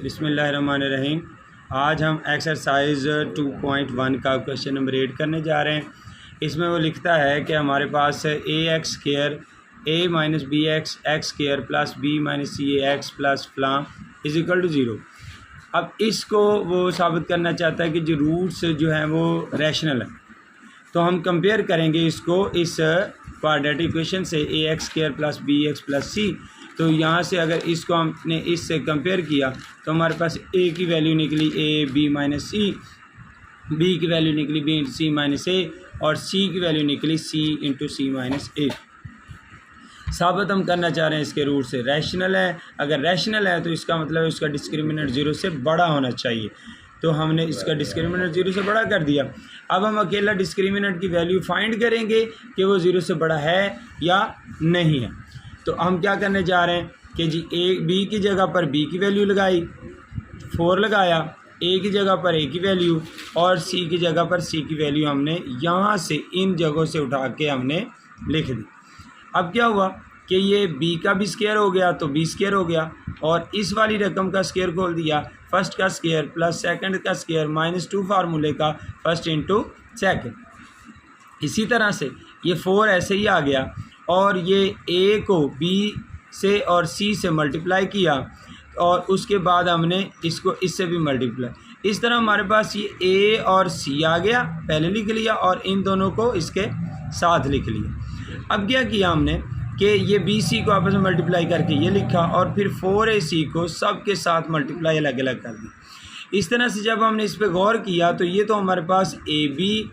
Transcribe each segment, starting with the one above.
बिस्मिल्लाहिर्रहमानिर्रहीम। आज हम एक्सरसाइज 2.1 का क्वेश्चन नंबर 8 करने जा रहे हैं। इसमें वो लिखता है कि हमारे पास a x square a minus b x square plus b minus c a x plus फलां इज इक्वल टू ज़ीरो। अब इसको वो साबित करना चाहता है कि जो रूट्स जो हैं वो रैशनल है। तो हम कंपेयर करेंगे इसको इस क्वाड्रेटिक इक्वेशन से a x square plus b x plus c. तो यहाँ से अगर इसको हमने इससे कंपेयर किया तो हमारे पास ए की वैल्यू निकली A B minus C, B की वैल्यू निकली B into C minus A और सी की वैल्यू निकली सी इंटू सी माइनस ए। साबित हम करना चाह रहे हैं इसके रूट से रैशनल है। अगर रैशनल है तो इसका मतलब है उसका डिस्क्रिमिनेंट ज़ीरो से बड़ा होना चाहिए। तो हमने इसका डिस्क्रिमिनेंट ज़ीरो से बड़ा कर दिया। अब हम अकेला डिस्क्रिमिनेंट की वैल्यू फाइंड करेंगे कि वो ज़ीरो से बड़ा है या नहीं है। तो हम क्या करने जा रहे हैं कि जी ए बी की जगह पर बी की वैल्यू लगाई, 4 लगाया, ए की जगह पर ए की वैल्यू और सी की जगह पर सी की वैल्यू हमने यहाँ से इन जगहों से उठा के हमने लिख दी। अब क्या हुआ कि ये बी का भी स्क्वायर हो गया तो बी स्क्वायर हो गया और इस वाली रकम का स्क्वायर खोल दिया, फर्स्ट का स्क्वायर प्लस सेकंड का स्क्वायर -2 फार्मूले का फर्स्ट इंटू सेकंड। इसी तरह से ये 4 ऐसे ही आ गया और ये ए को बी से और सी से मल्टीप्लाई किया और उसके बाद हमने इसको इससे भी मल्टीप्लाई। इस तरह हमारे पास ये ए और सी आ गया, पहले लिख लिया और इन दोनों को इसके साथ लिख लिया। अब क्या किया हमने कि ये बी सी को आपस में मल्टीप्लाई करके ये लिखा और फिर 4ac को सब के साथ मल्टीप्लाई अलग अलग कर दी। इस तरह से जब हमने इस पर गौर किया तो ये तो हमारे पास ए बी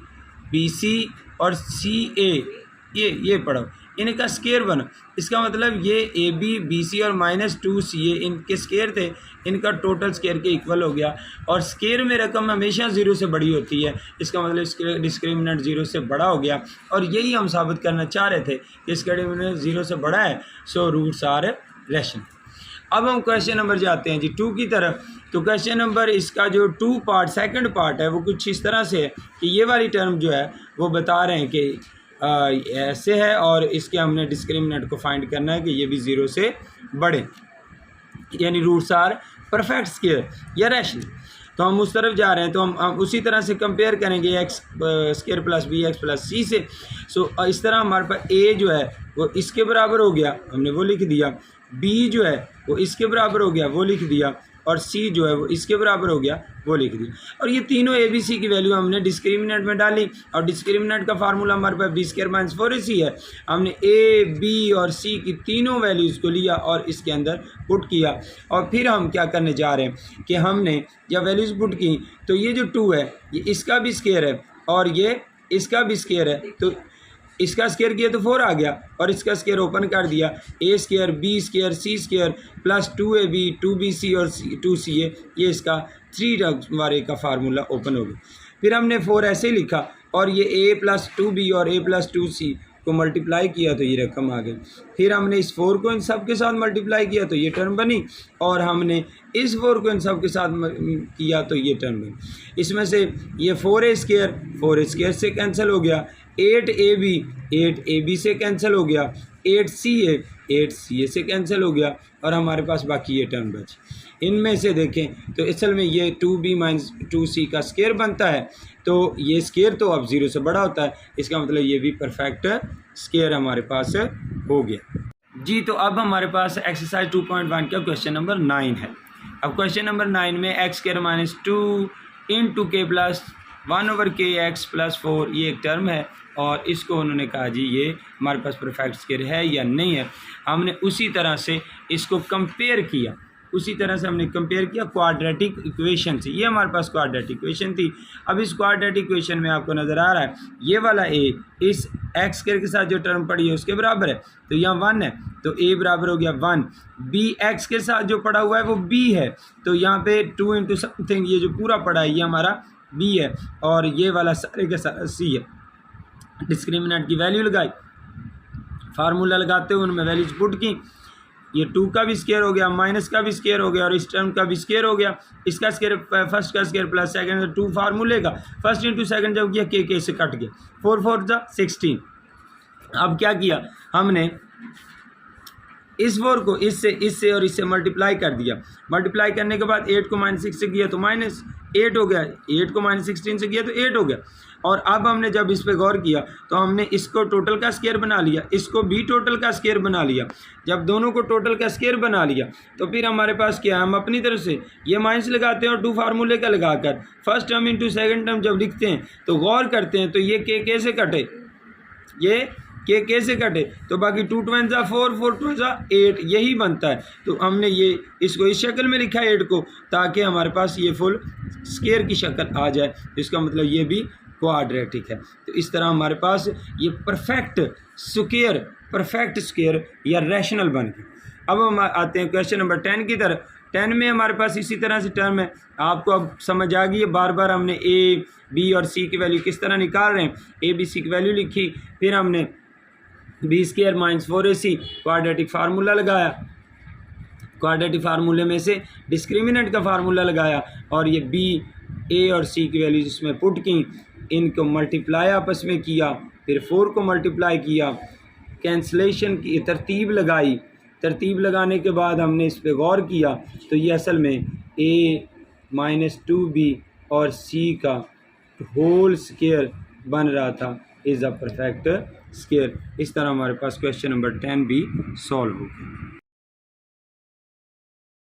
बी सी और सी ए ये पढ़ो इनका स्क्वायर बना। इसका मतलब ये ए बी बी सी और -2ca इनके स्क्वायर थे, इनका टोटल स्क्वायर के इक्वल हो गया। और स्क्वायर में रकम हमेशा ज़ीरो से बड़ी होती है, इसका मतलब इसके डिस्क्रिमिनेंट ज़ीरो से बड़ा हो गया। और यही हम साबित करना चाह रहे थे कि इसका डिस्क्रिमिनेंट ज़ीरो से बड़ा है, सो रूट्स आर रैशनल। अब हम क्वेश्चन नंबर जाते हैं जी 2 की तरफ। तो क्वेश्चन नंबर इसका जो 2 पार्ट सेकंड पार्ट है वो कुछ इस तरह से है कि ये वाली टर्म जो है वो बता रहे हैं कि ऐसे है और इसके हमने डिस्क्रिमिनेंट को फाइंड करना है कि ये भी ज़ीरो से बड़े, यानी रूट्स आर परफेक्ट स्क्वायर या रैशनल। तो हम उस तरफ जा रहे हैं। तो हम उसी तरह से कंपेयर करेंगे x square plus b x plus c से। सो इस तरह हमारे पास ए जो है वो इसके बराबर हो गया, हमने वो लिख दिया, बी जो है वो इसके बराबर हो गया, वो लिख दिया और सी जो है वो इसके बराबर हो गया, वो लिख दी। और ये तीनों ए बी सी की वैल्यू हमने डिस्क्रिमिनेंट में डाली और डिस्क्रिमिनेंट का फार्मूला हमारे पास बी स्क्वायर माइनस 4ac है। हमने ए बी और सी की तीनों वैल्यूज़ को लिया और इसके अंदर पुट किया। और फिर हम क्या करने जा रहे हैं कि हमने जब वैल्यूज़ पुट की तो ये जो 2 है ये इसका भी स्क्वायर है और ये इसका भी स्क्वायर है, तो इसका स्क्वायर किया तो 4 आ गया और इसका स्क्वायर ओपन कर दिया, ए स्क्वायर बी स्क्वायर सी स्क्वायर प्लस 2ab 2bc और 2ca, ये इसका 3 वाले का फार्मूला ओपन हो गया। फिर हमने 4 ऐसे ही लिखा और ये a प्लस 2b और a प्लस 2c को मल्टीप्लाई किया तो ये रकम आ गई। फिर हमने इस 4 को इन सब के साथ मल्टीप्लाई किया तो ये टर्म बनी और हमने इस 4 को इन सब के साथ किया तो ये टर्म बनी। इसमें से ये 4a स्क्वायर से कैंसिल हो गया, 8ab से कैंसिल हो गया, 8ca से कैंसिल हो गया और हमारे पास बाकी ये टर्म बची। इनमें से देखें तो असल में ये 2b माइनस 2c का स्क्वायर बनता है, तो ये स्क्वायर तो अब ज़ीरो से बड़ा होता है, इसका मतलब ये भी परफेक्ट स्क्वायर हमारे पास हो गया जी। तो अब हमारे पास एक्सरसाइज 2.1 का क्वेश्चन नंबर 9 है। अब क्वेश्चन नंबर 9 में एक्स स्क्वायर माइनस 2 इंटू के प्लस 1/kx प्लस 4 ये एक टर्म है और इसको उन्होंने कहा जी ये हमारे पास परफेक्ट स्क्वायर है या नहीं है। हमने उसी तरह से इसको कंपेयर किया, उसी तरह से हमने कंपेयर किया क्वाड्रेटिक इक्वेशन से। ये हमारे पास क्वाड्रेटिक इक्वेशन थी। अब इस क्वाड्रेटिक इक्वेशन में आपको नज़र आ रहा है ये वाला ए इस एक्स स्क्वायर के साथ जो टर्म पड़ी है उसके बराबर है, तो यहाँ 1 है तो ए बराबर हो गया 1। बी एक्स के साथ जो पड़ा हुआ है वो बी है, तो यहाँ पे 2 इंटू समथिंग ये जो पूरा पड़ा है ये हमारा बी है और ये वाला सारे के साथ सी है। डिस्क्रिमिनेंट की वैल्यू लगाई, फार्मूला लगाते हुए उनमें वैल्यूज पुट की, ये 2 का भी स्क्वायर हो गया, माइनस का भी स्क्वायर हो गया और इस टर्म का भी स्क्वायर हो गया। इसका स्क्वायर फर्स्ट का स्क्वायर प्लस सेकंड 2 फार्मूले का फर्स्ट इंटू सेकंड जब किया के से कट गया, 4 4 जा 16। अब क्या किया हमने इस 4 को इससे और इससे मल्टीप्लाई कर दिया। मल्टीप्लाई करने के बाद 8 को -6 से किया तो -8 हो गया, 8 को -16 से किया तो 8 हो गया। और अब हमने जब इस पे गौर किया तो हमने इसको टोटल का स्क्वायर बना लिया, इसको भी टोटल का स्क्वायर बना लिया। जब दोनों को टोटल का स्क्वायर बना लिया तो फिर हमारे पास क्या है, हम अपनी तरफ से ये माइनस लगाते हैं और 2 फार्मूले का लगाकर first term into second term जब लिखते हैं तो गौर करते हैं तो ये के कैसे कटे, ये के कैसे कटे, तो बाकी 2 × 2 = 4, 4 × 2 = 8 यही बनता है। तो हमने ये इसको इस शक्ल में लिखा है 8 को, ताकि हमारे पास ये फुल स्क्वायर की शक्ल आ जाए। इसका मतलब ये भी क्वाड्रेटिक है। तो इस तरह हमारे पास ये परफेक्ट स्क्वायर या रैशनल बन गया। अब हम आते हैं क्वेश्चन नंबर 10 की तरफ। 10 में हमारे पास इसी तरह से टर्म है, आपको अब समझ आ गई है। बार बार हमने ए बी और सी की वैल्यू किस तरह निकाल रहे हैं, ए बी सी की वैल्यू लिखी, फिर हमने B square minus 4ac quadratic formula लगाया, क्वाड्रेटिक फार्मूले में से डिस्क्रिमिनेंट का फार्मूला लगाया और ये बी ए और सी की वैल्यूज इसमें पुट की, इनको मल्टीप्लाई आपस में किया, फिर 4 को मल्टीप्लाई किया, कैंसलेशन की तरतीब लगाई। तरतीब लगाने के बाद हमने इस पर गौर किया तो ये असल में a - 2b और c का होल स्क्वायर बन रहा था, इज़ अ परफेक्ट स्क्वायर। इस तरह हमारे पास क्वेश्चन नंबर 10 भी सॉल्व हो गया।